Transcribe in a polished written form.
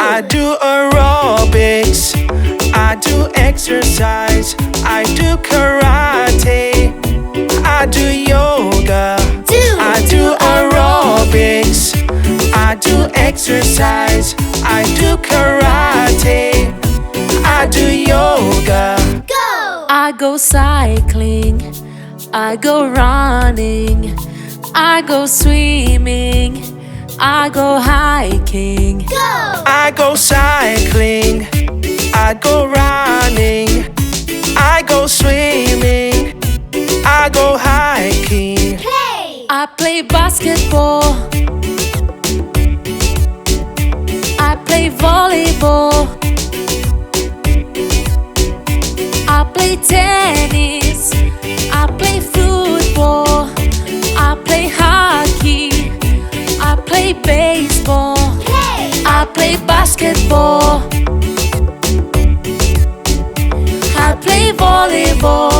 I do aerobics, I do exercise, I do karate, I do yoga, I do aerobics, I do exercise, I do karate, I do yoga. I go cycling, I go running, I go swimming, I go hiking. I go cycling, I go running, I go swimming, I go hiking. I play basketball, I play volleyball, I play tennis, I play football, I play hockey, I play baseball, I play basketball, I play volleyball.